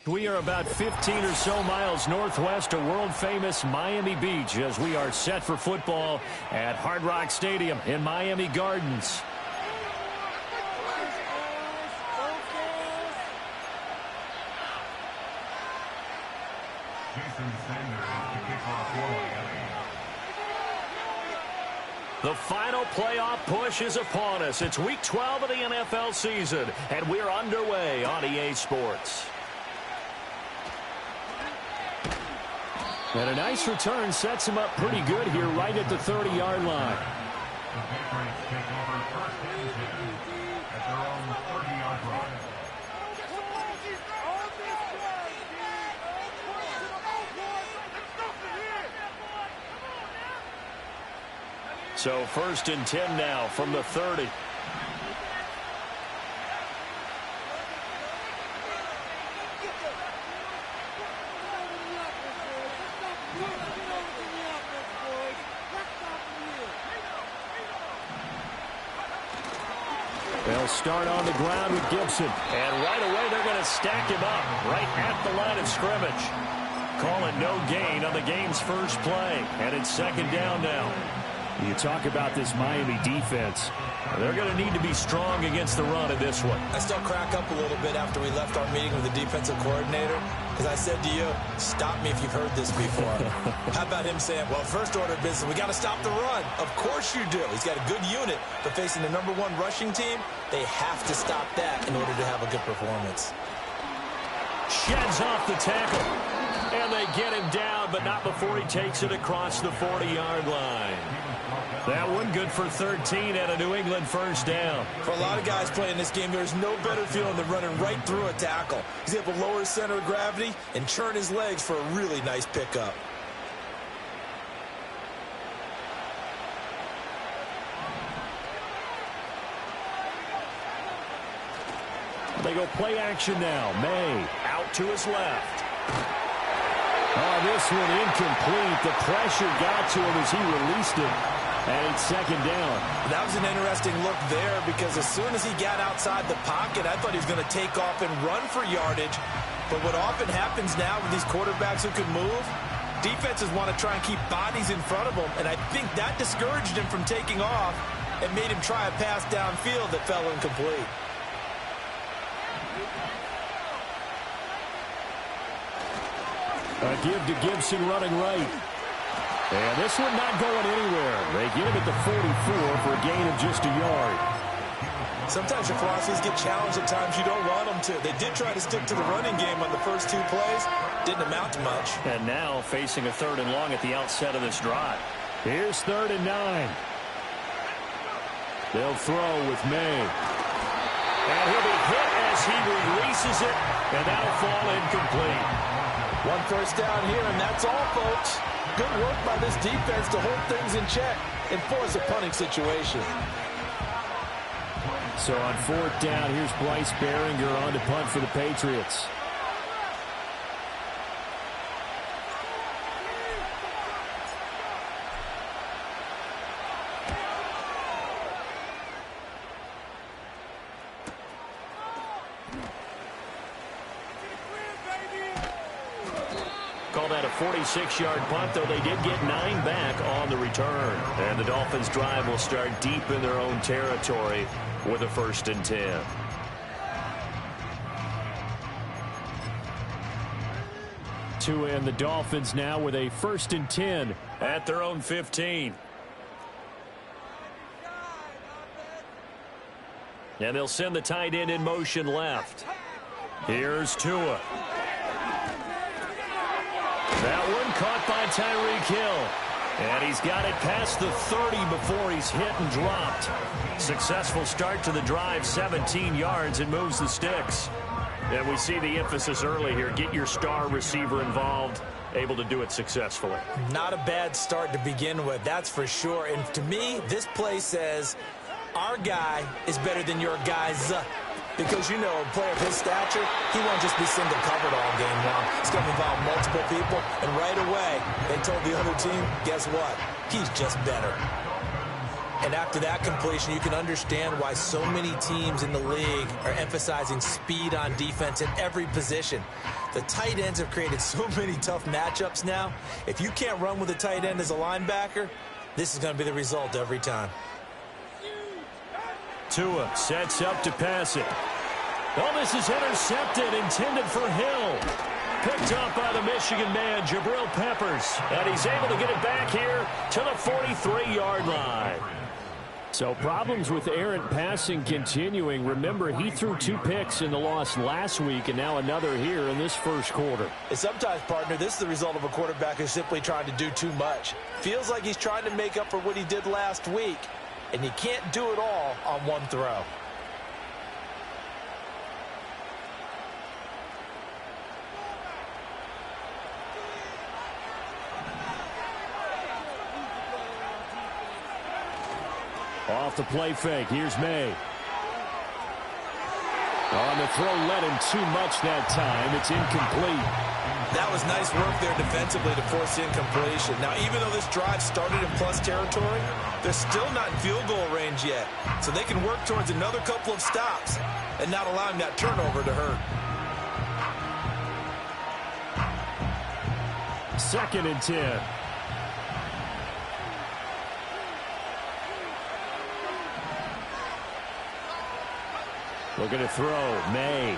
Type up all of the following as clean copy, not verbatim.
We are about 15 or so miles northwest of world-famous Miami Beach as we are set for football at Hard Rock Stadium in Miami Gardens. The final playoff push is upon us. It's Week 12 of the NFL season, and we're underway on EA Sports. And a nice return sets him up pretty good here right at the 30-yard line. The Patriots take over first and 10 at their own 30-yard line. So first and 10 now from the 30. They'll start on the ground with Gibson. And right away they're going to stack him up right at the line of scrimmage. Call it no gain on the game's first play. And it's second down now. You talk about this Miami defense. They're going to need to be strong against the run in this one. I still crack up a little bit after we left our meeting with the defensive coordinator because I said to you, stop me if you've heard this before. How about him saying, well, first order of business, we got to stop the run. Of course you do. He's got a good unit, but facing the #1 rushing team, they have to stop that in order to have a good performance. Sheds off the tackle. And they get him down, but not before he takes it across the 40-yard line. That one good for 13 and a New England first down. For a lot of guys playing this game, there's no better feeling than running right through a tackle. He's able to lower his center of gravity and churn his legs for a really nice pickup. They go play action now. May out to his left. Oh, this one incomplete. The pressure got to him as he released it. And it's second down. That was an interesting look there because as soon as he got outside the pocket, I thought he was going to take off and run for yardage. But what often happens now with these quarterbacks who can move, defenses want to try and keep bodies in front of them. And I think that discouraged him from taking off and made him try a pass downfield that fell incomplete. A give to Gibson running right. And this one not going anywhere. They get him at the 44 for a gain of just a yard. Sometimes your philosophies get challenged at times you don't want them to. They did try to stick to the running game on the first 2 plays. Didn't amount to much. And now facing a 3rd and long at the outset of this drive. Here's 3rd and 9. They'll throw with May. And he'll be hit as he releases it. And that'll fall incomplete. 1 first down here, and that's all, folks. Good work by this defense to hold things in check and force a punting situation. So on 4th down, here's Bryce Behringer on to punt for the Patriots. Call that a 46-yard punt, though they did get 9 back on the return. And the Dolphins' drive will start deep in their own territory with a 1st and 10. To end the Dolphins now with a 1st and 10 at their own 15. And they'll send the tight end in motion left. Here's Tua. That one caught by Tyreek Hill. And he's got it past the 30 before he's hit and dropped. Successful start to the drive, 17 yards, and moves the sticks. And we see the emphasis early here. Get your star receiver involved, able to do it successfully. Not a bad start to begin with, that's for sure. And to me, this play says our guy is better than your guy's. Because, you know, a player of his stature, he won't just be single covered all game long. It's going to involve multiple people. And right away, they told the other team, guess what? He's just better. And after that completion, you can understand why so many teams in the league are emphasizing speed on defense in every position. The tight ends have created so many tough matchups now. If you can't run with a tight end as a linebacker, this is going to be the result every time. Tua sets up to pass it. Oh, this is intercepted, intended for Hill. Picked up by the Michigan man, Jabril Peppers. And he's able to get it back here to the 43-yard line. So problems with errant passing continuing. Remember, he threw 2 picks in the loss last week and now another here in this first quarter. And sometimes, partner, this is the result of a quarterback who's simply trying to do too much. Feels like he's trying to make up for what he did last week, and you can't do it all on one throw. Off the play fake. Here's May. On the throw, led him too much that time. It's incomplete. That was nice work there defensively to force the incompletion. Now, even though this drive started in plus territory, they're still not in field goal range yet. So they can work towards another couple of stops and not allowing that turnover to hurt. 2nd and 10. Looking to throw. May.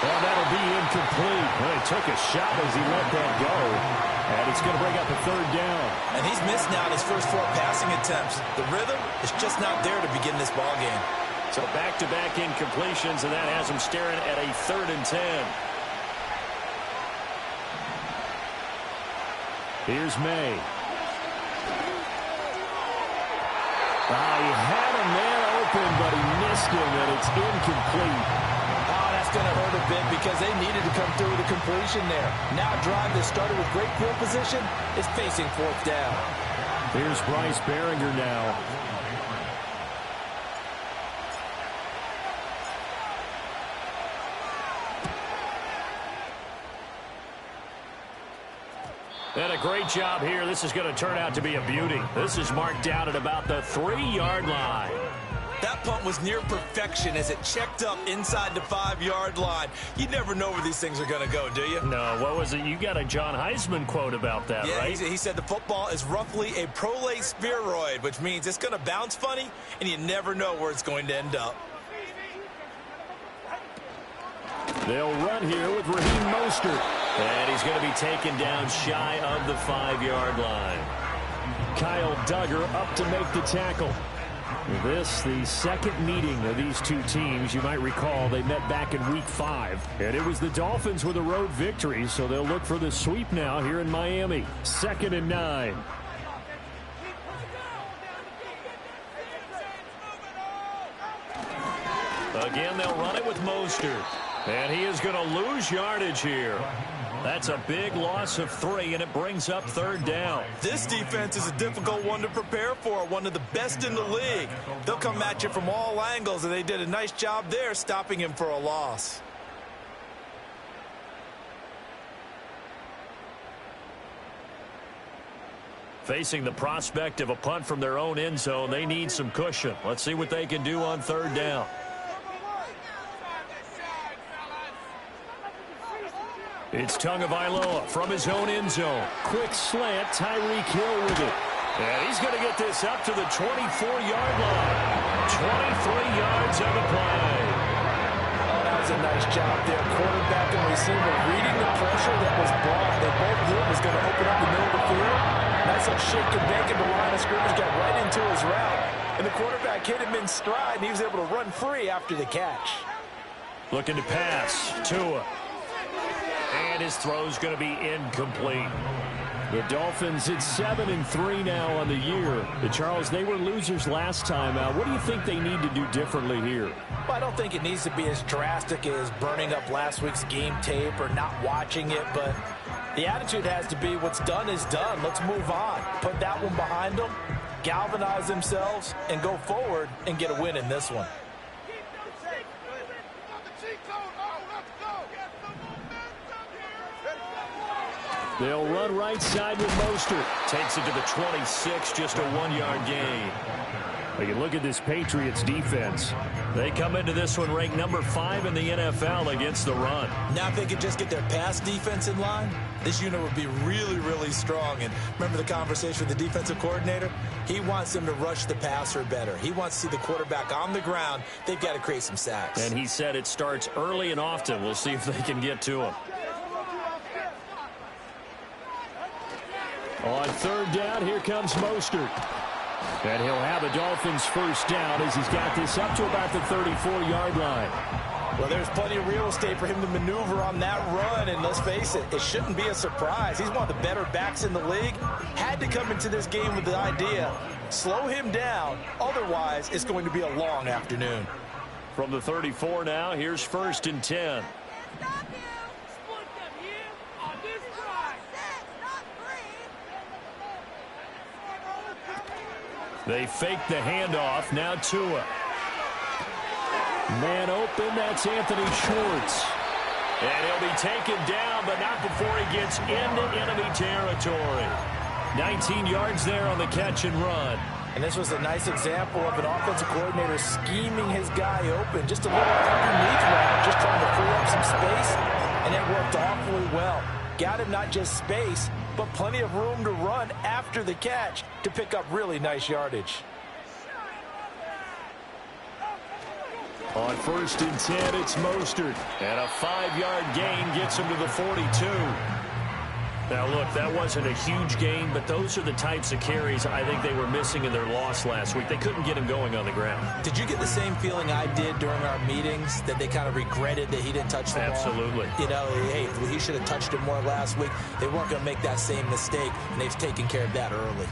Well, that'll be incomplete. Well, he took a shot as he let that go. And it's going to bring up a 3rd down. And he's missed now his first 4 passing attempts. The rhythm is just not there to begin this ball game. So back-to-back incompletions, and that has him staring at a 3rd and 10. Here's May. He had a man open, but he missed him, and it's incomplete. Oh, that's going to hurt a bit because they needed to come through with a completion there. Now a drive that started with great field position is facing 4th down. Here's Bryce Behringer now. And a great job here. This is going to turn out to be a beauty. This is marked down at about the 3-yard line. That punt was near perfection as it checked up inside the 5-yard line. You never know where these things are going to go, do you? No, what was it? You got a John Heisman quote about that, yeah, right? He said the football is roughly a prolate spheroid, which means it's going to bounce funny, and you never know where it's going to end up. They'll run here with Raheem Mostert. And he's going to be taken down shy of the 5-yard line. Kyle Duggar up to make the tackle. This, the 2nd meeting of these 2 teams. You might recall they met back in Week 5. And it was the Dolphins with a road victory, so they'll look for the sweep now here in Miami. 2nd and 9. Again, they'll run it with Mostert. And he is going to lose yardage here. That's a big loss of 3, and it brings up 3rd down. This defense is a difficult one to prepare for, one of the best in the league. They'll come at you from all angles, and they did a nice job there stopping him for a loss. Facing the prospect of a punt from their own end zone, they need some cushion. Let's see what they can do on 3rd down. It's Tagovailoa from his own end zone. Quick slant, Tyreek Hill with it. And he's going to get this up to the 24-yard line. 23 yards of the play. Oh, that was a nice job there. Quarterback and receiver reading the pressure that was brought. They both knew it was going to open up the middle of the field. Nice little shake and bake in the line of scrimmage, got right into his route. And the quarterback hit him in stride, and he was able to run free after the catch. Looking to pass. Tua. And his throw's going to be incomplete. The Dolphins at 7-3 now on the year. Charles, they were losers last time out. What do you think they need to do differently here? Well, I don't think it needs to be as drastic as burning up last week's game tape or not watching it, but the attitude has to be what's done is done. Let's move on. Put that one behind them, galvanize themselves, and go forward and get a win in this one. They'll run right side with Mostert. Takes it to the 26, just a 1-yard gain. You can look at this Patriots defense. They come into this one ranked number 5 in the NFL against the run. Now if they could just get their pass defense in line, this unit would be really, really strong. And remember the conversation with the defensive coordinator? He wants them to rush the passer better. He wants to see the quarterback on the ground. They've got to create some sacks. And he said it starts early and often. We'll see if they can get to him. On third down, here comes Mostert. And he'll have a Dolphins first down as he's got this up to about the 34-yard line. Well, there's plenty of real estate for him to maneuver on that run, and let's face it, it shouldn't be a surprise. He's one of the better backs in the league. Had to come into this game with the idea, slow him down, otherwise it's going to be a long afternoon. From the 34 now, here's first and 10. They fake the handoff. Now Tua. Man open. That's Anthony Schwartz. And he'll be taken down, but not before he gets into enemy territory. 19 yards there on the catch and run. And this was a nice example of an offensive coordinator scheming his guy open. Just a little underneath route, just trying to free up some space. And it worked awfully well. Got him not just space, but plenty of room to run after the catch to pick up really nice yardage. On first and 10, it's Mostert. And a 5-yard gain gets him to the 42. Now, look, that wasn't a huge gain, but those are the types of carries I think they were missing in their loss last week. They couldn't get him going on the ground. Did you get the same feeling I did during our meetings, that they kind of regretted that he didn't touch the ball? Absolutely. You know, hey, he should have touched it more last week. They weren't going to make that same mistake, and they've taken care of that early.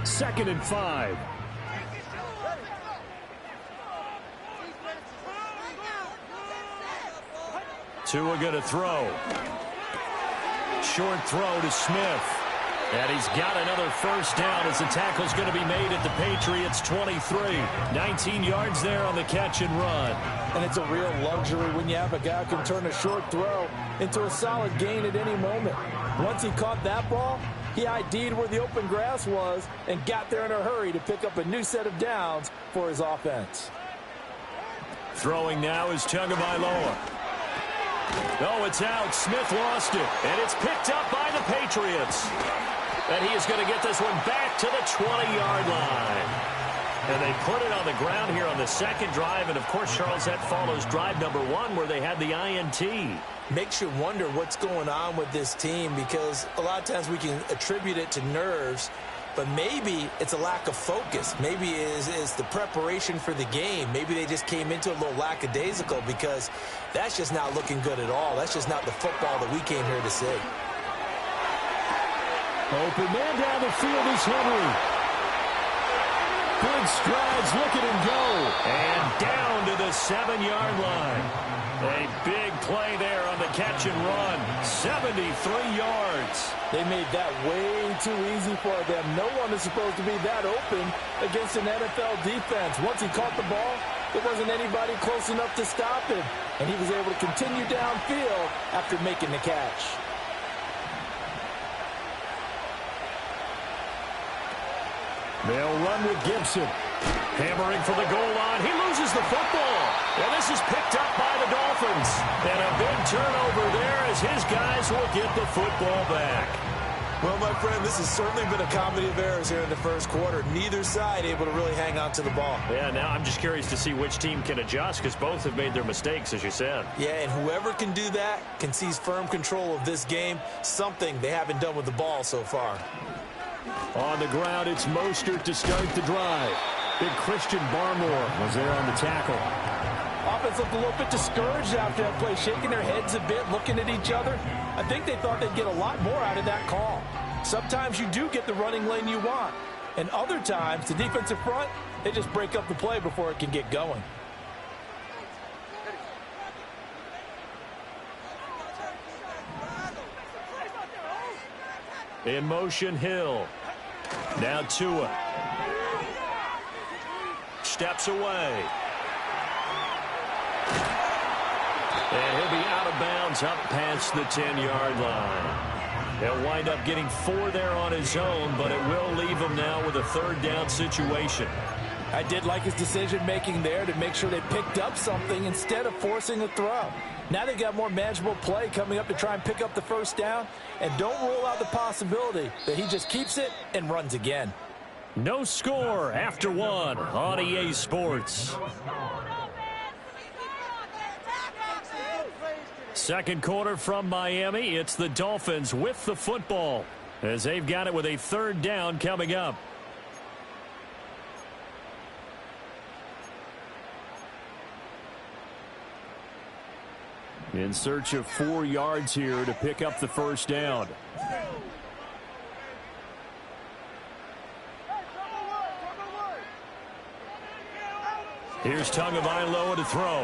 2nd and 5. Tua going to throw. Short throw to Smith. And he's got another first down as the tackle's going to be made at the Patriots 23. 19 yards there on the catch and run. And it's a real luxury when you have a guy who can turn a short throw into a solid gain at any moment. Once he caught that ball, he ID'd where the open grass was and got there in a hurry to pick up a new set of downs for his offense. Throwing now is Tagovailoa. Oh, it's out. Smith lost it. And it's picked up by the Patriots. And he is going to get this one back to the 20-yard line. And they put it on the ground here on the second drive. And, of course, Charles, that follows drive number 1 where they had the INT. Makes you wonder what's going on with this team, because a lot of times we can attribute it to nerves, but maybe it's a lack of focus. Maybe it's the preparation for the game. Maybe they just came into a little lackadaisical, because that's just not looking good at all. That's just not the football that we came here to see. Open man down the field is Henry. Big strides, look at him go. And down to the 7-yard line. A big play there on the catch and run. 73 yards. They made that way too easy for them. No one is supposed to be that open against an NFL defense. Once he caught the ball, there wasn't anybody close enough to stop him. And he was able to continue downfield after making the catch. They'll run with Gibson. Hammering for the goal line. He loses the football. And this is picked up by the Dolphins. And a big turnover there as his guys will get the football back. Well, my friend, this has certainly been a comedy of errors here in the first quarter. Neither side able to really hang on to the ball. Yeah, now I'm just curious to see which team can adjust, because both have made their mistakes, as you said. Yeah, and whoever can do that can seize firm control of this game, something they haven't done with the ball so far. On the ground, it's Mostert to start the drive. Big Christian Barmore was there on the tackle. Offense looked a little bit discouraged after that play, shaking their heads a bit, looking at each other. I think they thought they'd get a lot more out of that call. Sometimes you do get the running lane you want, and other times, the defensive front, they just break up the play before it can get going. In motion, Hill. Now Tua. Steps away. And he'll be out of bounds up past the 10-yard line. He'll wind up getting 4 there on his own, but it will leave him now with a 3rd down situation. I did like his decision-making there to make sure they picked up something instead of forcing a throw. Now they got more manageable play coming up to try and pick up the 1st down, and don't rule out the possibility that he just keeps it and runs again. No score after 1 on EA Sports. Second quarter from Miami. It's the Dolphins with the football as they've got it with a 3rd down coming up. In search of 4 yards here to pick up the 1st down. Here's Tagovailoa to throw.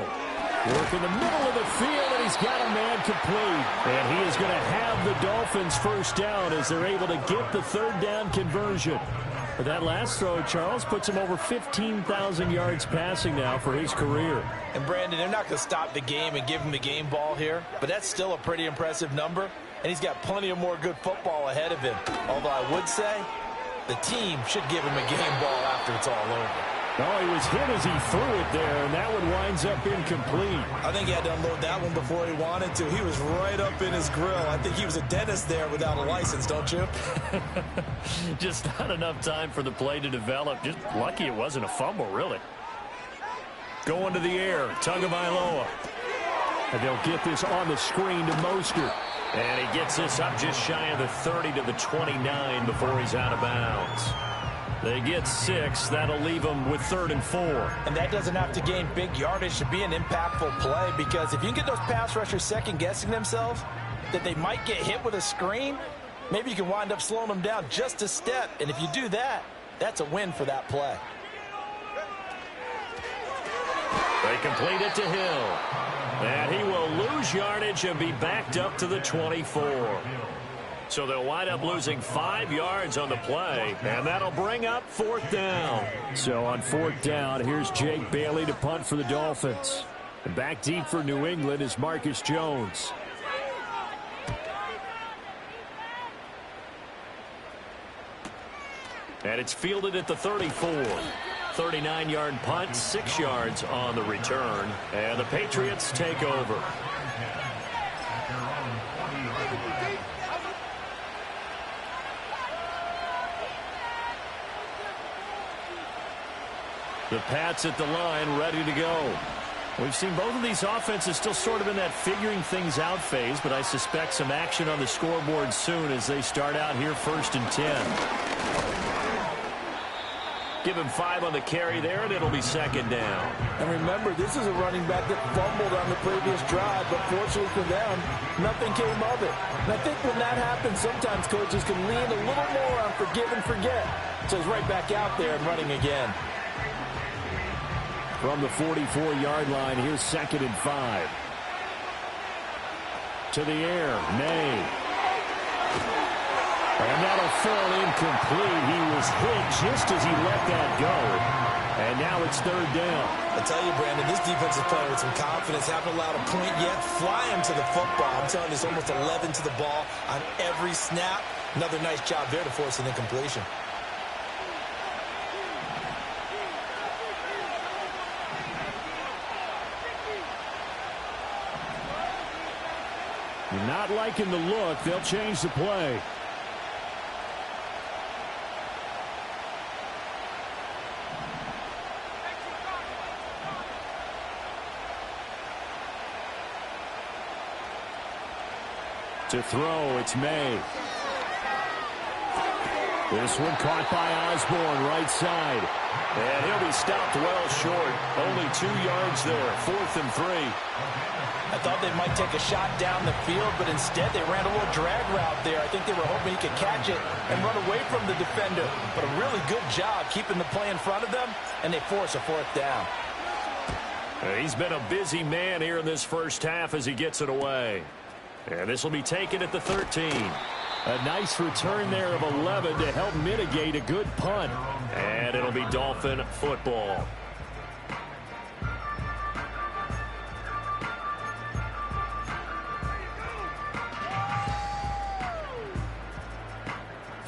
Work in the middle of the field, and he's got a man complete. And he is going to have the Dolphins 1st down as they're able to get the 3rd down conversion. But that last throw, Charles, puts him over 15,000 yards passing now for his career. And, Brandon, they're not going to stop the game and give him the game ball here, but that's still a pretty impressive number, and he's got plenty of more good football ahead of him. Although I would say the team should give him a game ball after it's all over. Oh, he was hit as he threw it there, and that one winds up incomplete. I think he had to unload that one before he wanted to. He was right up in his grill. I think he was a dentist there without a license, don't you? Just not enough time for the play to develop. Just lucky it wasn't a fumble, really. Going to the air, Tagovailoa. And they'll get this on the screen to Mostert. And he gets this up just shy of the 30 to the 29 before he's out of bounds. They get 6. That'll leave them with 3rd and 4. And that doesn't have to gain big yardage to be an impactful play, because if you can get those pass rushers second-guessing themselves that they might get hit with a screen, maybe you can wind up slowing them down just a step. And if you do that, that's a win for that play. They complete it to Hill. And he will lose yardage and be backed up to the 24. So they'll wind up losing 5 yards on the play, and that'll bring up 4th down. So on 4th down, here's Jake Bailey to punt for the Dolphins. And back deep for New England is Marcus Jones. And it's fielded at the 34. 39-yard punt, 6 yards on the return. And the Patriots take over. The Pats at the line, ready to go. We've seen both of these offenses still sort of in that figuring things out phase, but I suspect some action on the scoreboard soon as they start out here 1st and 10. Give him 5 on the carry there, and it'll be 2nd down. And remember, this is a running back that fumbled on the previous drive, but fortunately for them, nothing came of it. And I think when that happens, sometimes coaches can lean a little more on forgive and forget. So he's right back out there and running again. From the 44-yard line, here's 2nd and 5. To the air, May. And that'll fall incomplete. He was hit just as he let that go. And now it's 3rd down. I tell you, Brandon, this defense is playing with some confidence. Haven't allowed a point yet. Flying to the football. I'm telling you, it's almost 11 to the ball on every snap. Another nice job there to force an incompletion. Not liking the look. They'll change the play. To throw, it's May. This one caught by Osborne, right side. And he'll be stopped well short. Only 2 yards there, 4th and 3. I thought they might take a shot down the field, but instead they ran a little drag route there. I think they were hoping he could catch it and run away from the defender. But a really good job keeping the play in front of them, and they force a 4th down. He's been a busy man here in this first half as he gets it away. And this will be taken at the 13. A nice return there of 11 to help mitigate a good punt. And it'll be Dolphin football.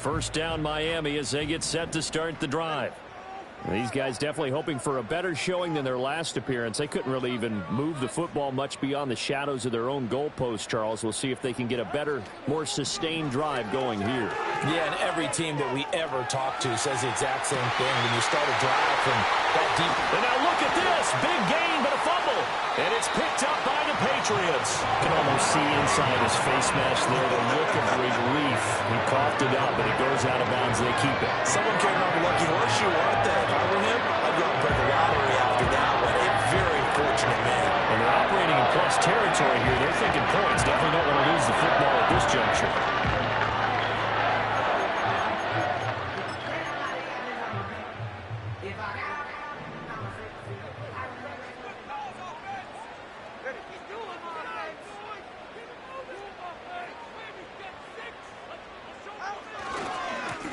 First down Miami as they get set to start the drive. These guys definitely hoping for a better showing than their last appearance. They couldn't really even move the football much beyond the shadows of their own goalpost, Charles. We'll see if they can get a better, more sustained drive going here. Yeah, and every team that we ever talk to says the exact same thing. When you start a drive from that deep. And now look at this. Big gain, but a fumble. And it's picked up by the Patriots. You can almost see inside his face mask there the look of relief. He coughed it up, but it goes out of bounds. They keep it. Someone came on the lucky horseshoe, aren't they? If I were him, I'd go and break a lottery after that one. A very fortunate man. And they're operating in plus territory here. They're thinking points. Definitely don't want to lose the football at this juncture.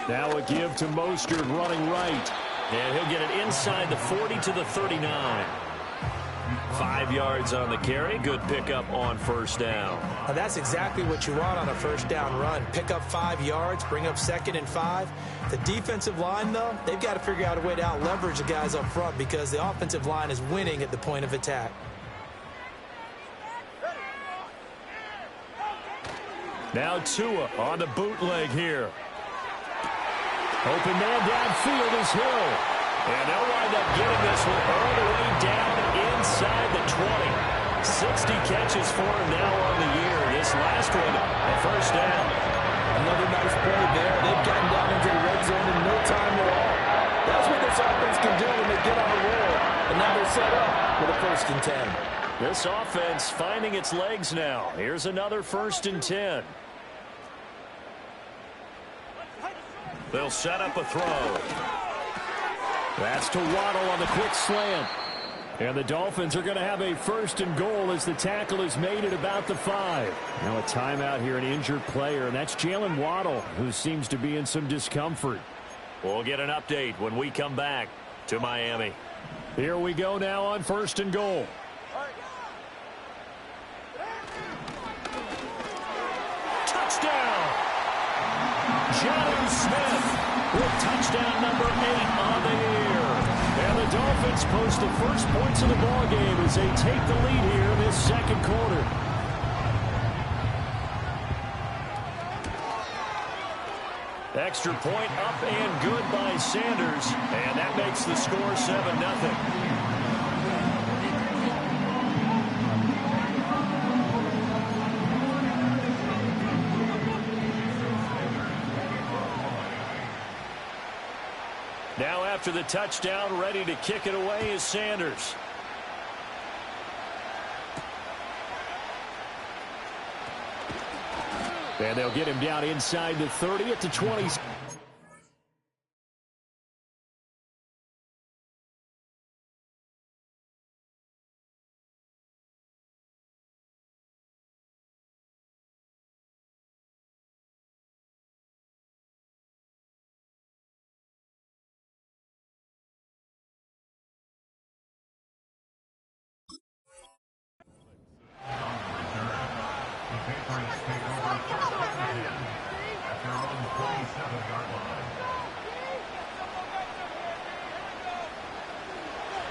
Now a give to Mostert running right. And he'll get it inside the 40 to the 39. 5 yards on the carry. Good pickup on first down. Now that's exactly what you want on a first down run. Pick up 5 yards, bring up 2nd and 5. The defensive line, though, they've got to figure out a way to out-leverage the guys up front because the offensive line is winning at the point of attack. Now Tua on the bootleg here. Open man downfield is Hill. And they'll wind up getting this one all the way down inside the 20. 60 catches for him now on the year. This last one, a first down. Another nice play there. They've gotten down into the red zone in no time at all. That's what this offense can do when they get on a roll. And now they're set up with a 1st and 10. This offense finding its legs now. Here's another 1st and 10. They'll set up a throw. That's to Waddle on the quick slant. And the Dolphins are going to have a 1st and goal as the tackle is made at about the 5. Now a timeout here, an injured player, and that's Jalen Waddle, who seems to be in some discomfort. We'll get an update when we come back to Miami. Here we go now on 1st and goal. Touchdown! John Smith with touchdown number 8 on the year. And the Dolphins post the first points of the ballgame as they take the lead here in this 2nd quarter. Extra point up and good by Sanders. And that makes the score 7-0. Now after the touchdown, ready to kick it away is Sanders. And they'll get him down inside the 30 at the 20.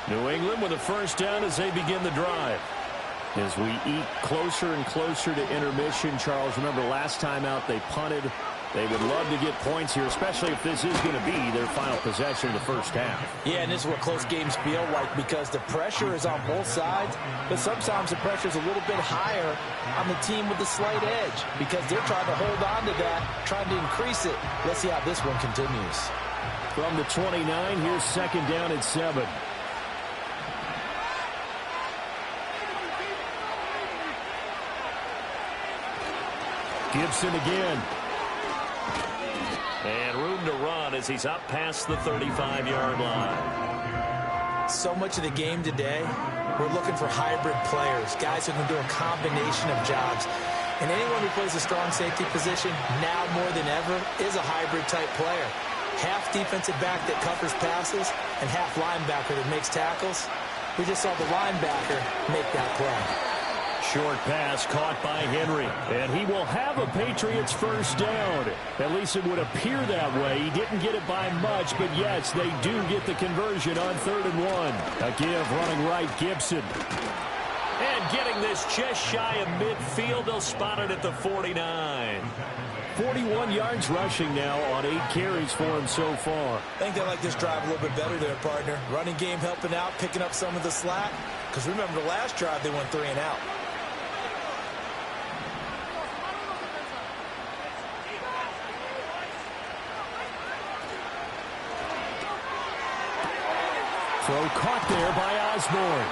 New England with a 1st down as they begin the drive. As we eat closer and closer to intermission, Charles, remember last time out they punted. They would love to get points here, especially if this is going to be their final possession of the 1st half. Yeah, and this is what close games feel like because the pressure is on both sides, but sometimes the pressure is a little bit higher on the team with the slight edge because they're trying to hold on to that, trying to increase it. Let's see how this one continues. From the 29, here's 2nd down at 7. Gibson again. And room to run as he's up past the 35-yard line. So much of the game today, we're looking for hybrid players, guys who can do a combination of jobs. And anyone who plays a strong safety position, now more than ever, is a hybrid-type player. Half defensive back that covers passes and half linebacker that makes tackles. We just saw the linebacker make that play. Short pass caught by Henry. And he will have a Patriots first down. At least it would appear that way. He didn't get it by much, but yes, they do get the conversion on 3rd and 1. A give running right, Gibson. And getting this just shy of midfield, they'll spot it at the 49. 41 yards rushing now on 8 carries for him so far. I think they like this drive a little bit better there, partner. Running game helping out, picking up some of the slack. Because remember, the last drive they went 3 and out. Throw caught there by Osborne.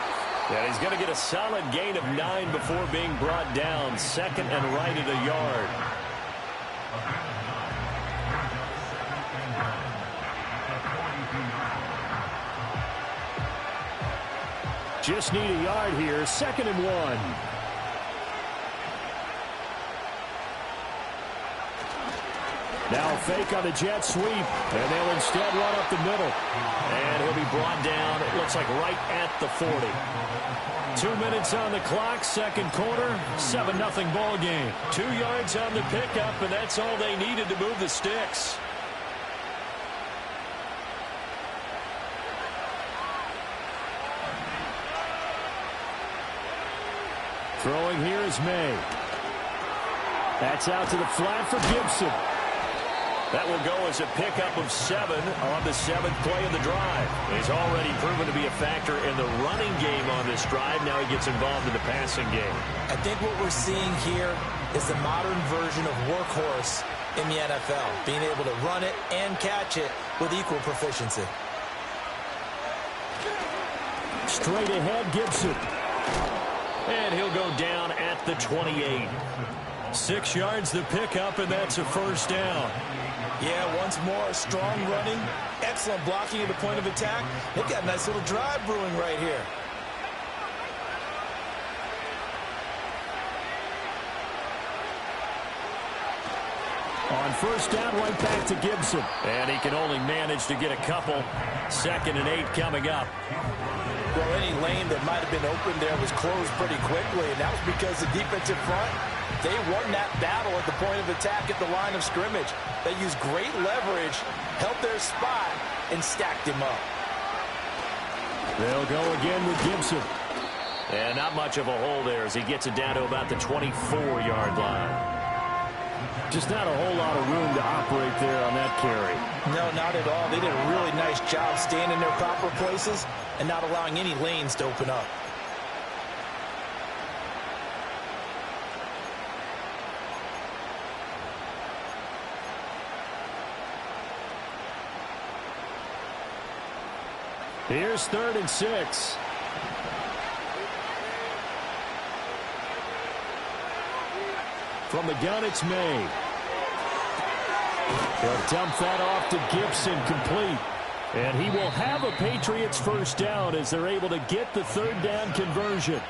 And he's going to get a solid gain of 9 before being brought down. 2nd and right at a yard. Just need a yard here. 2nd and 1. Now fake on the jet sweep, and they'll instead run up the middle. And he'll be brought down, it looks like right at the 40. 2 minutes on the clock, 2nd quarter, 7-0 ball game. 2 yards on the pickup, and that's all they needed to move the sticks. Throwing here is May. That's out to the flat for Gibson. That will go as a pickup of 7 on the 7th play of the drive. He's already proven to be a factor in the running game on this drive. Now he gets involved in the passing game. I think what we're seeing here is the modern version of workhorse in the NFL, being able to run it and catch it with equal proficiency. Straight ahead, Gibson. And he'll go down at the 28. 6 yards the pickup, and that's a first down. Yeah, once more, strong running, excellent blocking at the point of attack. They've got a nice little drive brewing right here. On first down, right back to Gibson. And he can only manage to get a couple. 2nd and 8 coming up. Well, any lane that might have been open there was closed pretty quickly, and that was because the defensive front, they won that battle at the point of attack at the line of scrimmage. They used great leverage, held their spot, and stacked him up. They'll go again with Gibson. And not much of a hole there as he gets it down to about the 24-yard line. Just not a whole lot of room to operate there on that carry. No, not at all. They did a really nice job staying in their proper places and not allowing any lanes to open up. Here's 3rd and 6. From the gun, it's May. He'll dump that off to Gibson, complete. And he will have a Patriots first down as they're able to get the 3rd down conversion.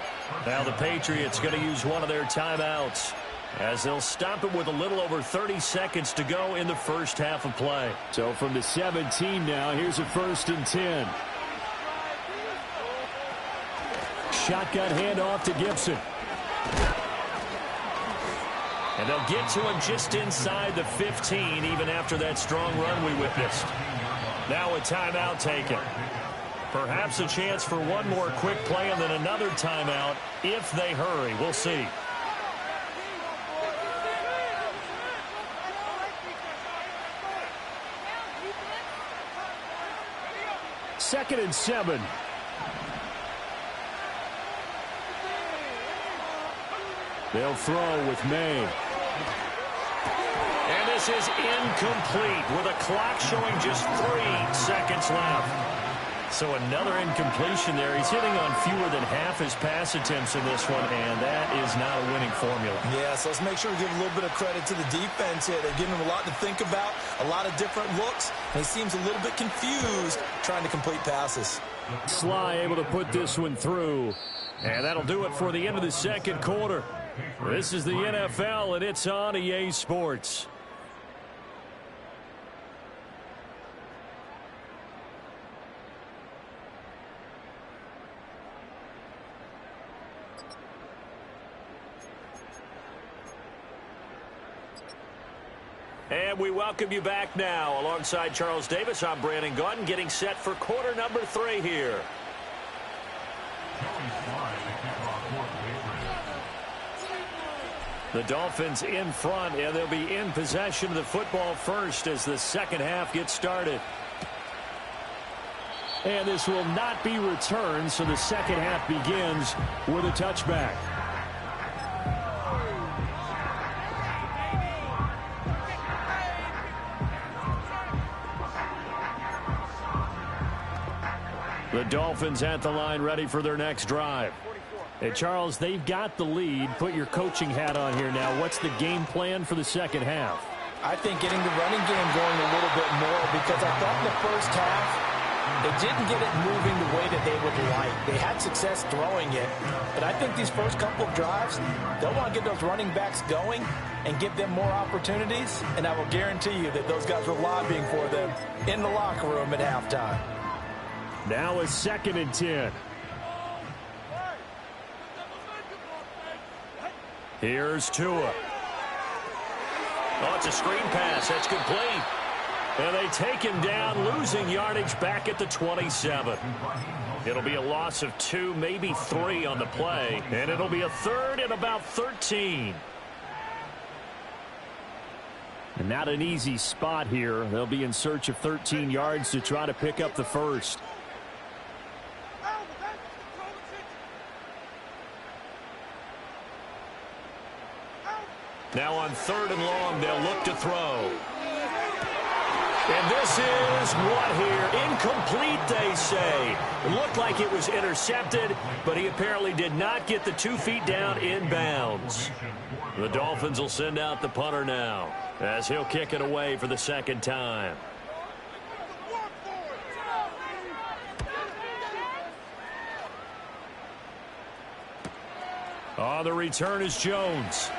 Now the Patriots going to use one of their timeouts as they'll stop it with a little over 30 seconds to go in the first half of play. So from the 17 now, here's a 1st and 10. Shotgun handoff to Gibson. And they'll get to him just inside the 15, even after that strong run we witnessed. Now a timeout taken. Perhaps a chance for one more quick play and then another timeout if they hurry. We'll see. Second and 7. They'll throw with May. And this is incomplete with a clock showing just 3 seconds left. So another incompletion there. He's hitting on fewer than half his pass attempts in this one, and that is not a winning formula. Yeah, so let's make sure we give a little bit of credit to the defense here. They're giving him a lot to think about, a lot of different looks, and he seems a little bit confused trying to complete passes. Sly able to put this one through, and that'll do it for the end of the second quarter. This is the NFL, and it's on EA Sports. And we welcome you back now. Alongside Charles Davis, I'm Brandon Gaudin, getting set for quarter number 3 here. The Dolphins in front, and they'll be in possession of the football first as the second half gets started. And this will not be returned, so the second half begins with a touchback. The Dolphins at the line, ready for their next drive. Hey, Charles, they've got the lead. Put your coaching hat on here now. What's the game plan for the second half? I think getting the running game going a little bit more, because I thought in the first half they didn't get it moving the way that they would like. They had success throwing it, but I think these first couple of drives, they'll want to get those running backs going and give them more opportunities, and I will guarantee you that those guys were lobbying for them in the locker room at halftime. Now a 2nd and 10. Here's Tua. Oh, it's a screen pass. That's complete. And they take him down, losing yardage back at the 27. It'll be a loss of 2, maybe 3 on the play. And it'll be a 3rd and about 13. And not an easy spot here. They'll be in search of 13 yards to try to pick up the first. Now on 3rd and long, they'll look to throw. And this is what here? Incomplete, they say. It looked like it was intercepted, but he apparently did not get the 2 feet down in bounds. The Dolphins will send out the punter now, as he'll kick it away for the 2nd time. On the return is Jones.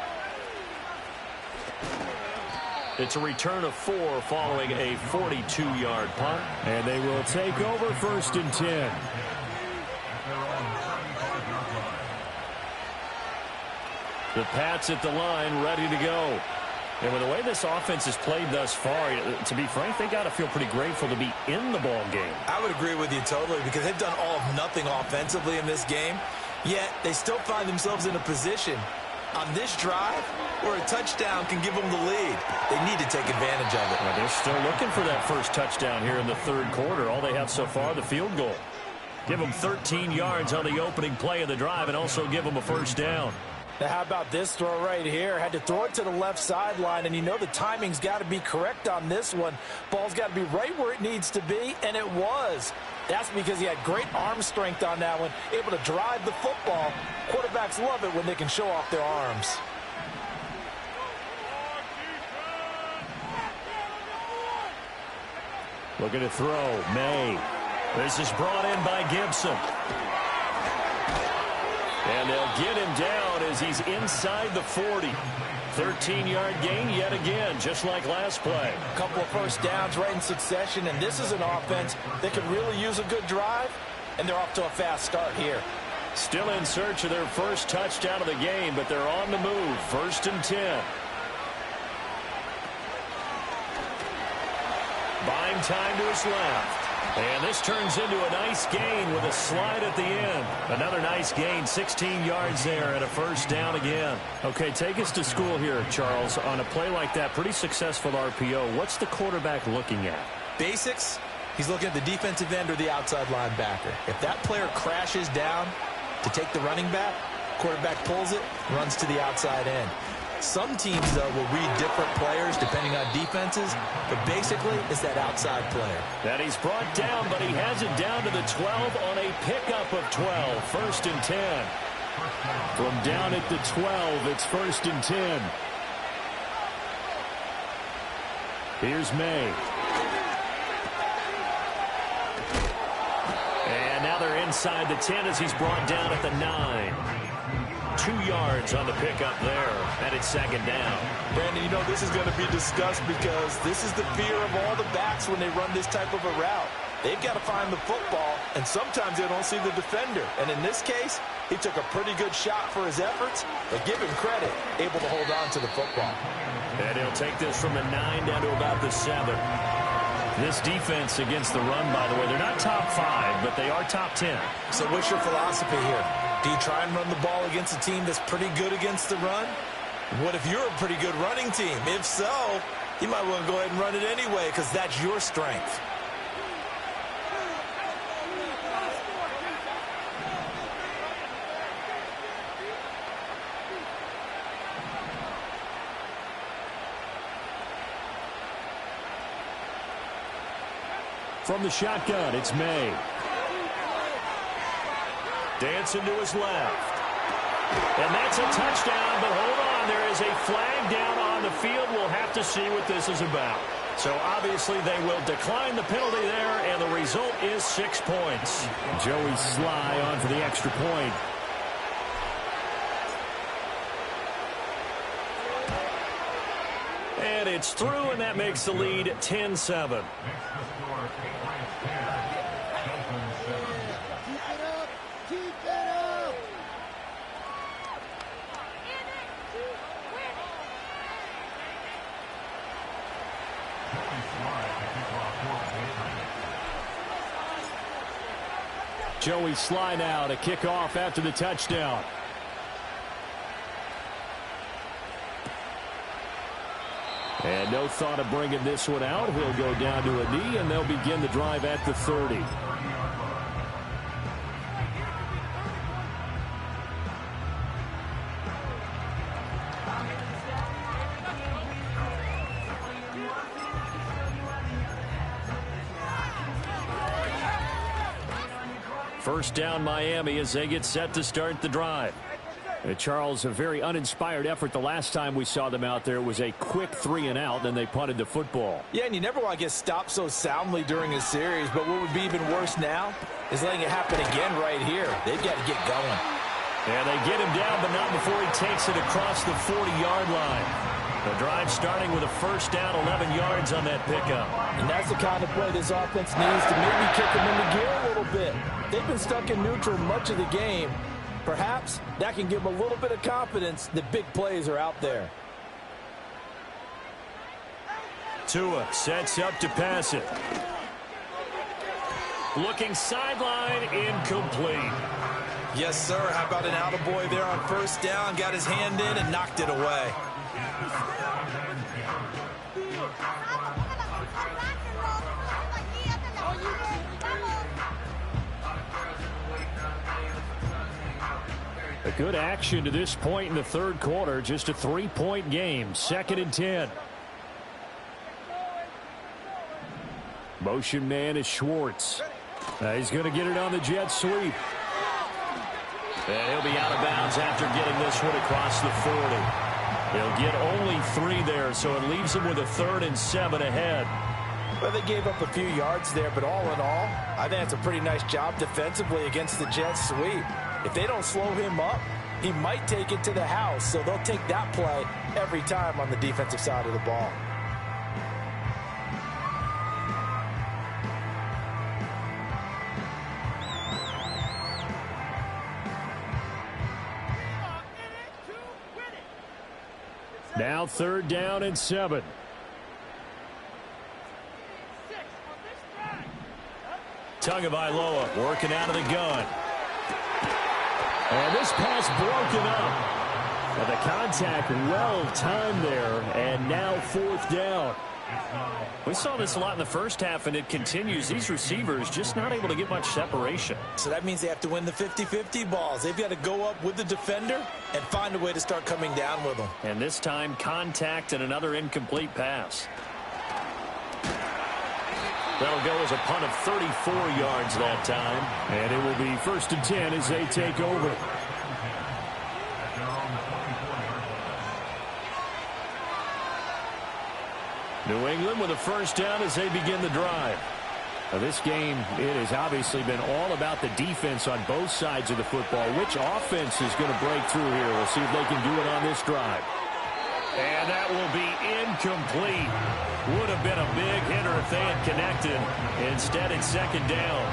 It's a return of 4 following a 42-yard punt. And they will take over 1st and 10. The Pats at the line, ready to go. And with the way this offense has played thus far, to be frank, they got to feel pretty grateful to be in the ball game. I would agree with you totally, because they've done all of nothing offensively in this game, yet they still find themselves in a position on this drive where a touchdown can give them the lead. They need to take advantage of it. Well, they're still looking for that first touchdown here in the 3rd quarter. All they have so far, the field goal. Give them 13 yards on the opening play of the drive and also give them a 1st down. Now, how about this throw right here? Had to throw it to the left sideline, and you know the timing's got to be correct on this one. Ball's got to be right where it needs to be, and it was. That's because he had great arm strength on that one, able to drive the football. Quarterbacks love it when they can show off their arms. Looking to throw. May. This is brought in by Gibson. And they'll get him down as he's inside the 40. 13-yard gain yet again, just like last play. A couple of 1st downs right in succession, and this is an offense that could really use a good drive, and they're off to a fast start here. Still in search of their first touchdown of the game, but they're on the move. 1st and 10. Buying time to his left. And this turns into a nice gain with a slide at the end. Another nice gain, 16 yards there and a 1st down again. Okay, take us to school here, Charles. On a play like that, pretty successful RPO. What's the quarterback looking at? Basics, he's looking at the defensive end or the outside linebacker. If that player crashes down to take the running back, quarterback pulls it, runs to the outside end. Some teams, though, will read different players depending on defenses, but basically it's that outside player. That he's brought down, but he has it down to the 12 on a pickup of 12. 1st and 10. From down at the 12, it's 1st and 10. Here's May. And now they're inside the 10 as he's brought down at the 9. 2 yards on the pickup there, and it's 2nd down. Brandon, you know this is going to be discussed because this is the fear of all the backs when they run this type of a route. They've got to find the football and sometimes they don't see the defender. And in this case, he took a pretty good shot for his efforts, but give him credit, able to hold on to the football. And he'll take this from the 9 down to about the 7. This defense against the run, by the way, they're not top 5, but they are top 10. So what's your philosophy here? Do you try and run the ball against a team that's pretty good against the run? What if you're a pretty good running team? If so, you might want to go ahead and run it anyway because that's your strength. From the shotgun, it's May. Dancing to his left. And that's a touchdown, but hold on. There is a flag down on the field. We'll have to see what this is about. So obviously they will decline the penalty there, and the result is 6 points. Joey Sly on for the extra point. And it's through, and that makes the lead 10-7. Joey Sly now to kick off after the touchdown. And no thought of bringing this one out. He'll go down to a knee, and they'll begin the drive at the 30. First down Miami as they get set to start the drive. Charles, a very uninspired effort the last time we saw them out there. It was a quick 3 and out, then they punted the football. Yeah, and you never want to get stopped so soundly during a series, but what would be even worse now is letting it happen again right here. They've got to get going. And they get him down, but not before he takes it across the 40-yard line. The drive starting with a first down, 11 yards on that pickup. And that's the kind of play this offense needs to maybe kick them into gear a little bit. They've been stuck in neutral much of the game. Perhaps that can give them a little bit of confidence that big plays are out there. Tua sets up to pass it. Looking sideline, incomplete. Yes, sir. How about an attaboy there on first down? Got his hand in and knocked it away. A good action to this point in the third quarter. Just a 3-point game. 2nd and 10. Motion man is Schwartz. He's going to get it on the jet sweep. And he'll be out of bounds after getting this one across the 40. He'll get only 3 there, so it leaves him with a 3rd and 7 ahead. Well, they gave up a few yards there, but all in all, I think that's a pretty nice job defensively against the jet sweep. If they don't slow him up, he might take it to the house, so they'll take that play every time on the defensive side of the ball. Now 3rd down and 7. Tagovailoa working out of the gun. And this pass broken up. And the contact well-timed there, and now 4th down. We saw this a lot in the first half, and it continues. These receivers just not able to get much separation. So that means they have to win the 50-50 balls. They've got to go up with the defender and find a way to start coming down with them. And this time, contact and another incomplete pass. That'll go as a punt of 34 yards that time. And it will be 1st and 10 as they take over. New England with a first down as they begin the drive. Now this game, it has obviously been all about the defense on both sides of the football. Which offense is going to break through here? We'll see if they can do it on this drive. And that will be incomplete. Would have been a big hitter if they had connected. Instead, it's 2nd down.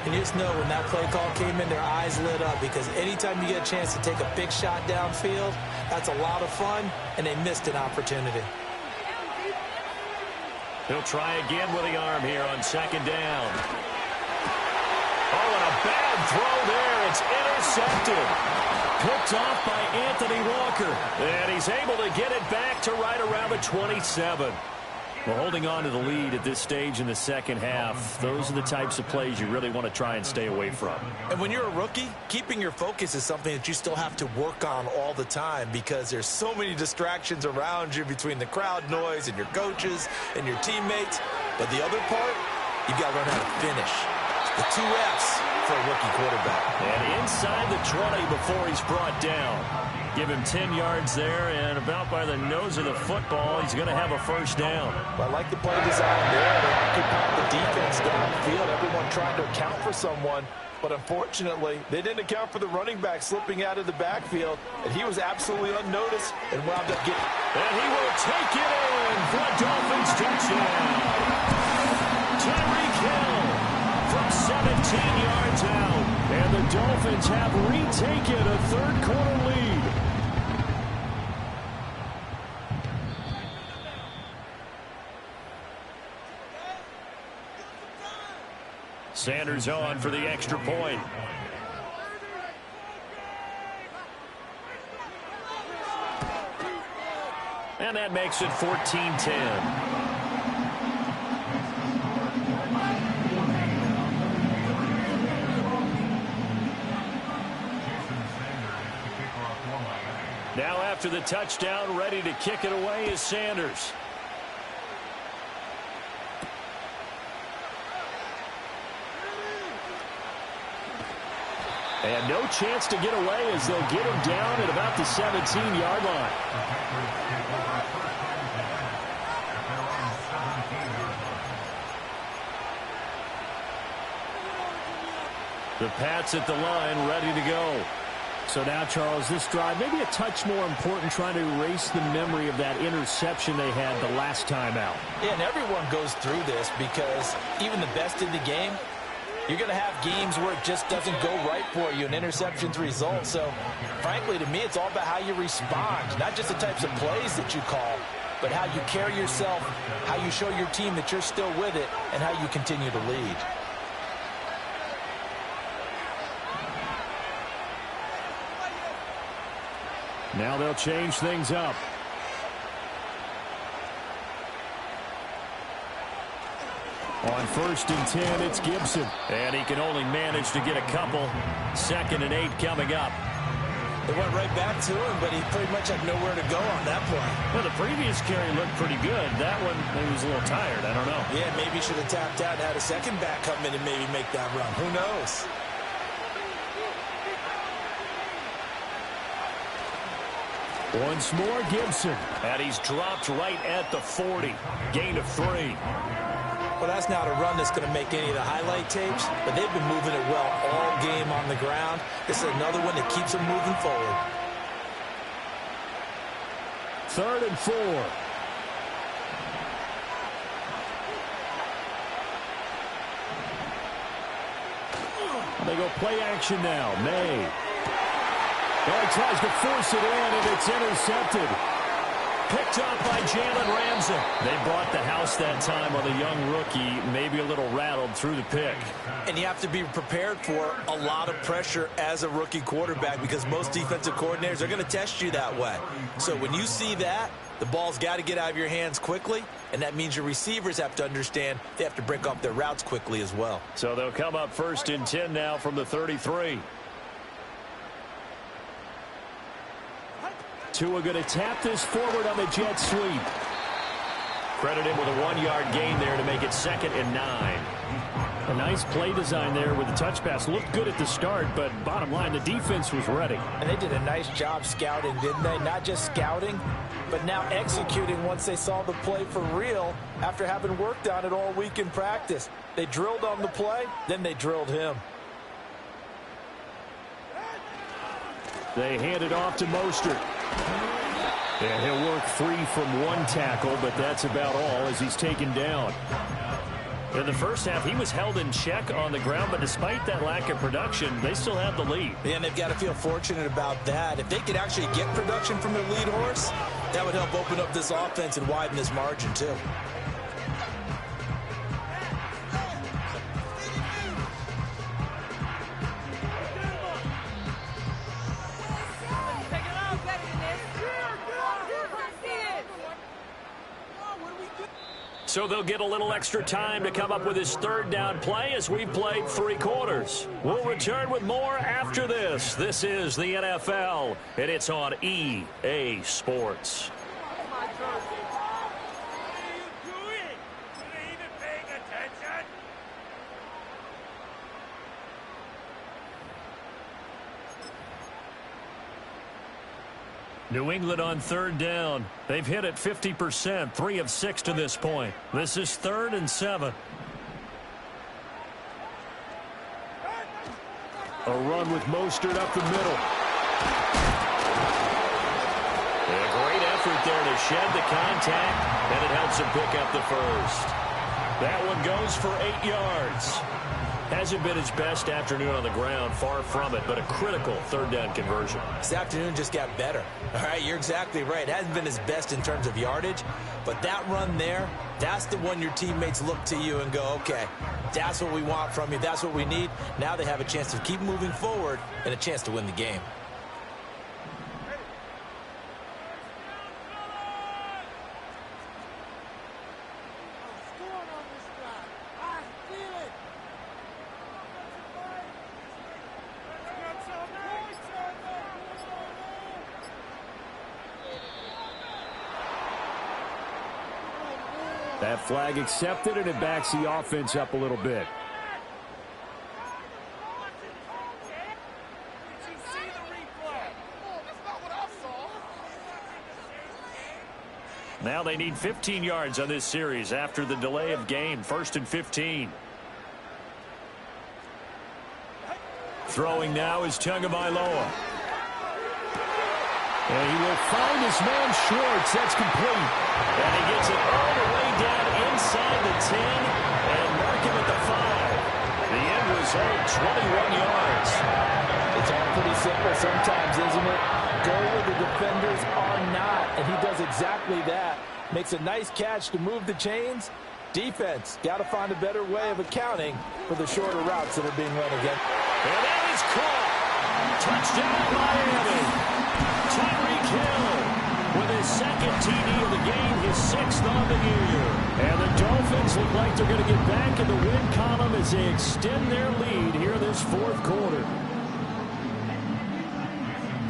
And you just know when that play call came in, their eyes lit up, because anytime you get a chance to take a big shot downfield, that's a lot of fun, and they missed an opportunity. He'll try again with the arm here on second down. Oh, and a bad throw there. It's intercepted. Picked off by Anthony Walker. And he's able to get it back to right around the 27. Well, holding on to the lead at this stage in the second half, those are the types of plays you really want to try and stay away from. And when you're a rookie, keeping your focus is something that you still have to work on all the time, because there's so many distractions around you between the crowd noise and your coaches and your teammates. But the other part, you've got to learn how to finish. The 2 F's for a rookie quarterback. And inside the 20 before he's brought down. Give him 10 yards there, and about by the nose of the football, he's going to have a first down. Well, I like the play design there. They could pop the defense downfield. Everyone trying to account for someone, but unfortunately, they didn't account for the running back slipping out of the backfield, and he was absolutely unnoticed and wound up getting... And he will take it in for a Dolphins touchdown. Tyreek Hill from 17 yards out, and the Dolphins have retaken a third-quarter lead. Sanders on for the extra point. And that makes it 14-10. Now after the touchdown, ready to kick it away is Sanders. And no chance to get away as they'll get him down at about the 17-yard line. The Pats at the line, ready to go. So now, Charles, this drive maybe a touch more important, trying to erase the memory of that interception they had the last time out. Yeah, and everyone goes through this, because even the best in the game, you're going to have games where it just doesn't go right for you, and interceptions result. So, frankly, to me, it's all about how you respond, not just the types of plays that you call, but how you carry yourself, how you show your team that you're still with it, and how you continue to lead. Now they'll change things up. On 1st and 10, it's Gibson. And he can only manage to get a couple. 2nd and 8 coming up. They went right back to him, but he pretty much had nowhere to go on that play. Well, the previous carry looked pretty good. That one, he was a little tired. I don't know. Yeah, maybe he should have tapped out and had a second back come in and maybe make that run. Who knows? Once more, Gibson. And he's dropped right at the 40. Gain of 3. Well, that's not a run that's going to make any of the highlight tapes, but they've been moving it well all game on the ground. This is another one that keeps them moving forward. 3rd and 4. They go play action now. May. Well, he tries to force it in, and it's intercepted. Picked up by Jalen Ramsey. They brought the house that time on the young rookie, maybe a little rattled through the pick. And you have to be prepared for a lot of pressure as a rookie quarterback, because most defensive coordinators are going to test you that way. So when you see that, the ball's got to get out of your hands quickly, and that means your receivers have to understand they have to break off their routes quickly as well. So they'll come up 1st and 10 now from the 33. Tua going to tap this forward on the jet sweep. Credit him with a 1-yard gain there to make it 2nd and 9. A nice play design there with the touch pass. Looked good at the start, but bottom line, the defense was ready. And they did a nice job scouting, didn't they? Not just scouting, but now executing once they saw the play for real after having worked on it all week in practice. They drilled on the play, then they drilled him. They hand it off to Mostert. And he'll work free from one tackle, but that's about all as he's taken down. In the first half, he was held in check on the ground, but despite that lack of production, they still have the lead. And they've got to feel fortunate about that. If they could actually get production from their lead horse, that would help open up this offense and widen this margin, too. So they'll get a little extra time to come up with his third down play as we've played 3 quarters. We'll return with more after this. This is the NFL, and it's on EA Sports. New England on third down. They've hit it 50%, 3 of 6 to this point. This is 3rd and 7. A run with Mostert up the middle. A great effort there to shed the contact, and it helps him pick up the first. That one goes for 8 yards. Hasn't been his best afternoon on the ground, far from it, but a critical third down conversion. This afternoon just got better. All right, you're exactly right. It hasn't been his best in terms of yardage, but that run there, that's the one your teammates look to you and go, okay, that's what we want from you. That's what we need. Now they have a chance to keep moving forward and a chance to win the game. That flag accepted, and it backs the offense up a little bit. Now they need 15 yards on this series after the delay of game. 1st and 15. Throwing now is Tagovailoa. And he will find his man Schwartz. That's complete. And he gets it all the way down inside the 10 and mark him at the 5. The end result, 21 yards. It's all pretty simple sometimes, isn't it? Go where the defenders are not, and he does exactly that. Makes a nice catch to move the chains. Defense, got to find a better way of accounting for the shorter routes that are being run again. And that is caught. Touchdown, Miami. Tyreek Hill with his 2nd TD of the game, his 6th on the year. And the Dolphins look like they're going to get back in the win column as they extend their lead here this 4th quarter.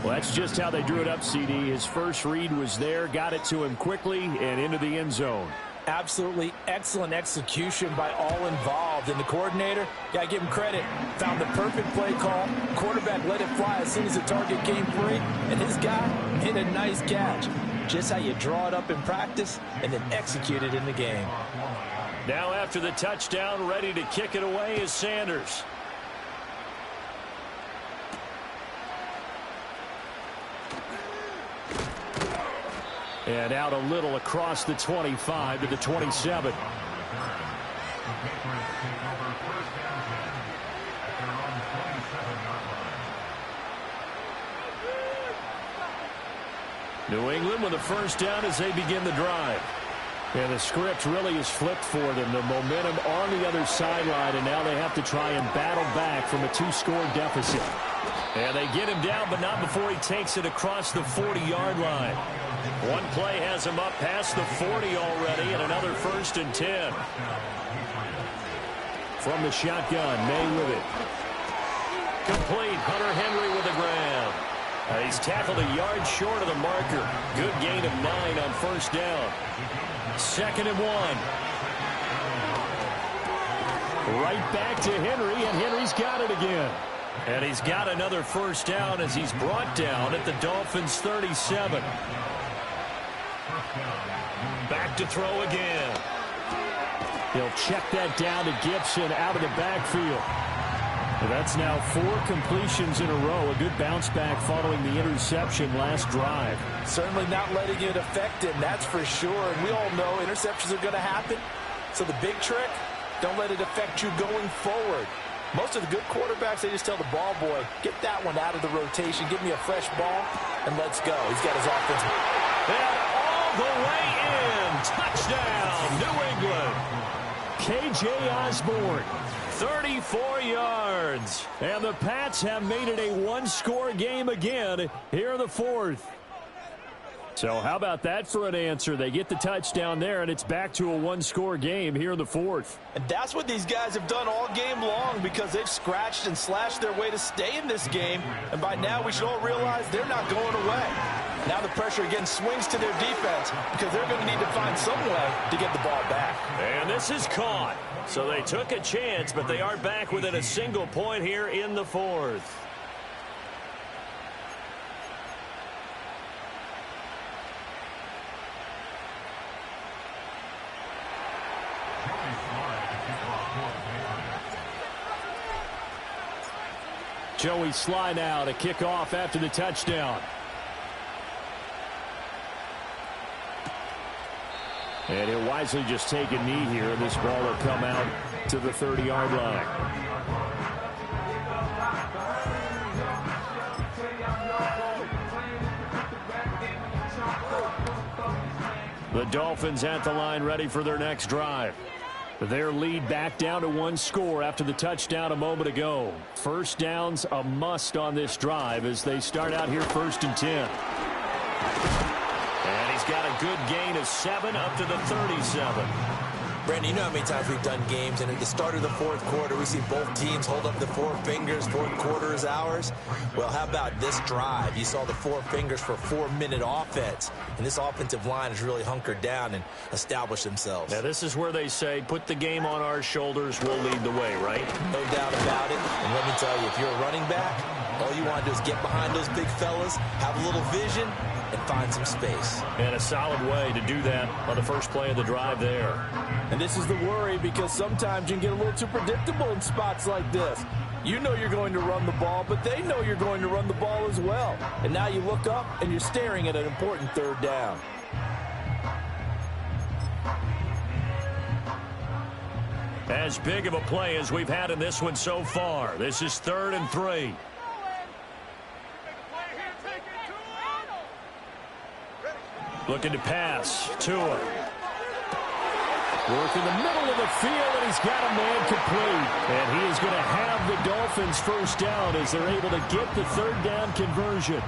Well, that's just how they drew it up, CD. His first read was there, got it to him quickly, and into the end zone. Absolutely excellent execution by all involved. And the coordinator, got to give him credit, found the perfect play call. Quarterback let it fly as soon as the target came free. And his guy made a nice catch. Just how you draw it up in practice and then execute it in the game. Now after the touchdown, ready to kick it away is Sanders. And out a little across the 25 to the 27. New England with a first down as they begin the drive. And the script really is flipped for them. The momentum on the other sideline, and now they have to try and battle back from a 2-score deficit. And they get him down, but not before he takes it across the 40-yard line. One play has him up past the 40 already, and another 1st and 10. From the shotgun, May with it. Complete. Hunter Henry with the grab. He's tackled a yard short of the marker. Good gain of 9 on first down. 2nd and 1. Right back to Henry, and Henry's got it again. And he's got another first down as he's brought down at the Dolphins' 37. Back to throw again. He'll check that down to Gibson out of the backfield. And that's now 4 completions in a row. A good bounce back following the interception last drive. Certainly not letting it affect him, that's for sure. And we all know interceptions are going to happen. So the big trick, Don't let it affect you going forward. Most of the good quarterbacks, they just tell the ball boy, get that one out of the rotation, give me a fresh ball, and let's go. He's got his offense. And all the way in. Touchdown, New England. K.J. Osborne, 34 yards. And the Pats have made it a one-score game again here in the fourth. So how about that for an answer? They get the touchdown there, and it's back to a one-score game here in the fourth. And that's what these guys have done all game long because they've scratched and slashed their way to stay in this game. And by now, we should all realize they're not going away. Now the pressure again swings to their defense because they're going to need to find some way to get the ball back. And this is caught. So they took a chance, but they are back within a single point here in the fourth. Joey Sly now to kick off after the touchdown. And he'll wisely just take a knee here, and this ball will come out to the 30-yard line. The Dolphins at the line ready for their next drive. Their lead back down to one score after the touchdown a moment ago. First down's a must on this drive as they start out here 1st and 10. And he's got a good gain of 7 up to the 37. Brandon, you know how many times we've done games, and at the start of the fourth quarter, we see both teams hold up the 4 fingers, fourth quarter is ours. Well, how about this drive? You saw the 4 fingers for 4-minute offense, and this offensive line has really hunkered down and established themselves. Now, this is where they say, put the game on our shoulders, we'll lead the way, right? No doubt about it, and let me tell you, if you're a running back, all you want to do is get behind those big fellas, have a little vision, and find some space. And a solid way to do that on the first play of the drive there. And this is the worry because sometimes you can get a little too predictable in spots like this. You know you're going to run the ball, but they know you're going to run the ball as well. And now you look up and you're staring at an important 3rd down. As big of a play as we've had in this one so far. This is 3rd and 3. Looking to pass. Tua. Work in the middle of the field, and he's got a man complete. And he is going to have the Dolphins first down as they're able to get the 3rd down conversion.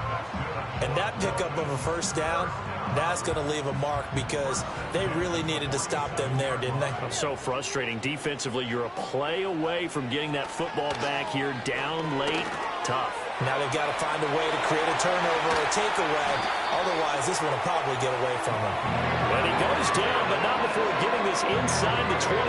And that pickup of a first down, that's going to leave a mark because they really needed to stop them there, didn't they? So frustrating. Defensively, you're a play away from getting that football back here down late. Tough. Now they've got to find a way to create a turnover or a takeaway. Otherwise, this one will probably get away from him. And he goes down, but not before getting this inside the 25.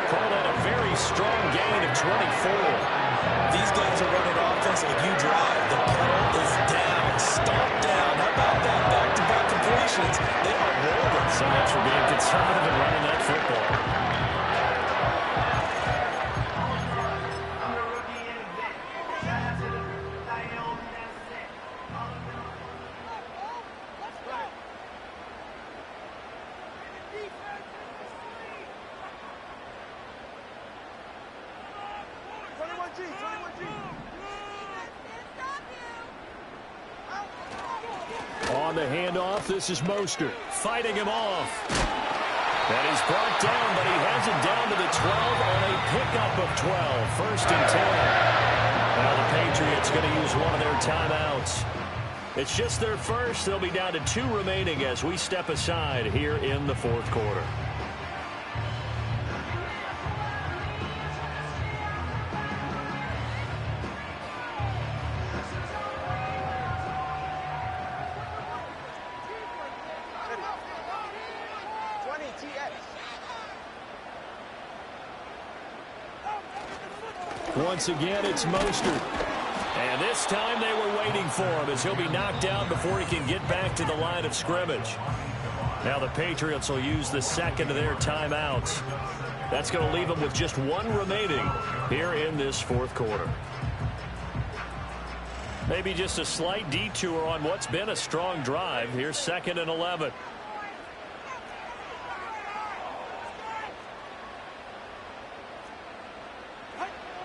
Call that a very strong gain of 24. These guys are running offense like you drive. The pedal is down, stomped down. How about that? Back-to-back completions. They are rolling. So much for being conservative and running that football. On the handoff, this is Mostert fighting him off. And he's brought down, but he has it down to the 12 on a pickup of 12. 1st and 10. Now the Patriots going to use one of their timeouts. It's just their first. They'll be down to 2 remaining as we step aside here in the 4th quarter. Once again, it's Mostert. And this time they were waiting for him as he'll be knocked down before he can get back to the line of scrimmage. Now the Patriots will use the 2nd of their timeouts. That's going to leave them with just 1 remaining here in this 4th quarter. Maybe just a slight detour on what's been a strong drive. Here's 2nd and 11.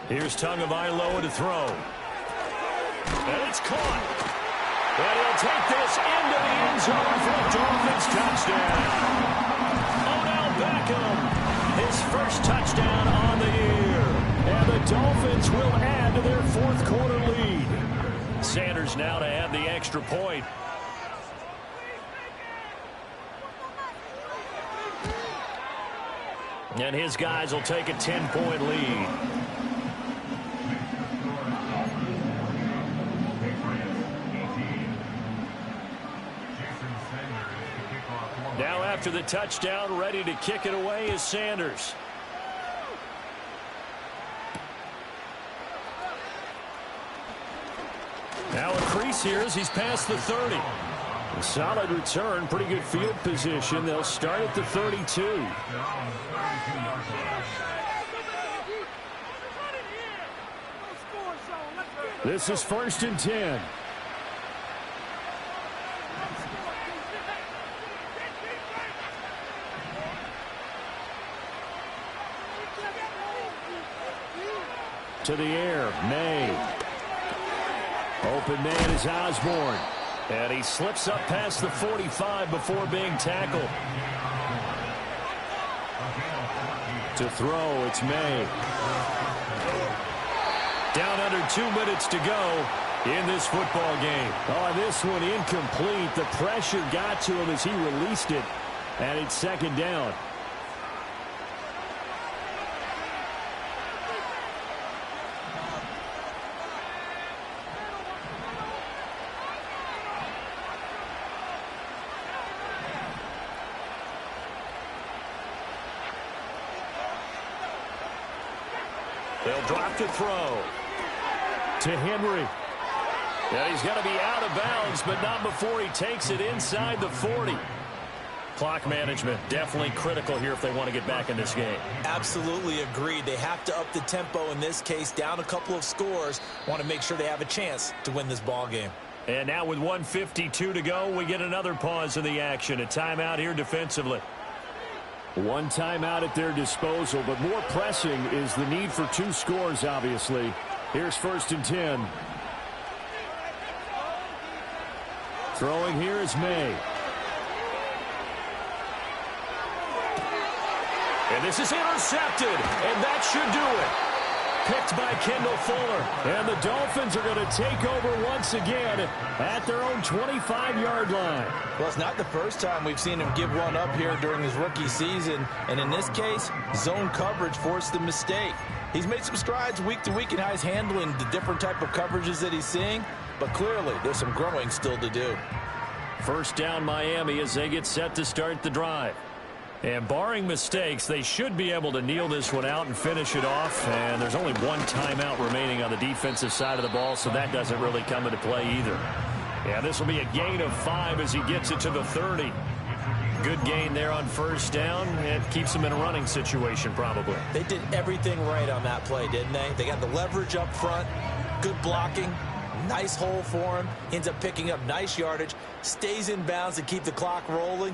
Here's Tagovailoa to throw. And it's caught. And he'll take this into the end zone for a Dolphins touchdown. Odell Beckham, his first touchdown on the year. And the Dolphins will add to their fourth quarter lead. Sanders now to add the extra point. And his guys will take a 10-point lead. Now after the touchdown, ready to kick it away is Sanders. Now a crease here as he's past the 30. A solid return, pretty good field position. They'll start at the 32. This is 1st and 10. To the air, May. Open man is Osborne. And he slips up past the 45 before being tackled. To throw, it's May. Down under 2 minutes to go in this football game. Oh, this one incomplete. The pressure got to him as he released it. And it's 2nd down. They'll drop to throw. To Henry. Yeah, he's got to be out of bounds, but not before he takes it inside the 40. Clock management definitely critical here if they want to get back in this game. Absolutely agreed. They have to up the tempo in this case, down a couple of scores. Want to make sure they have a chance to win this ball game. And now with 1:52 to go, we get another pause in the action. A timeout here defensively. One timeout at their disposal, but more pressing is the need for 2 scores, obviously. Here's 1st and 10. Throwing here is May. And this is intercepted, and that should do it. Picked by Kendall Fuller. And the Dolphins are going to take over once again at their own 25-yard line. Well, it's not the first time we've seen him give one up here during his rookie season. And in this case, zone coverage forced the mistake. He's made some strides week to week in how he's handling the different type of coverages that he's seeing. But clearly, there's some growing still to do. 1st down Miami as they get set to start the drive. And barring mistakes, they should be able to kneel this one out and finish it off. And there's only one timeout remaining on the defensive side of the ball, so that doesn't really come into play either. Yeah, this will be a gain of 5 as he gets it to the 30. Good gain there on 1st down. It keeps them in a running situation probably. They did everything right on that play, didn't they? They got the leverage up front, good blocking, nice hole for him, ends up picking up nice yardage, stays in bounds to keep the clock rolling,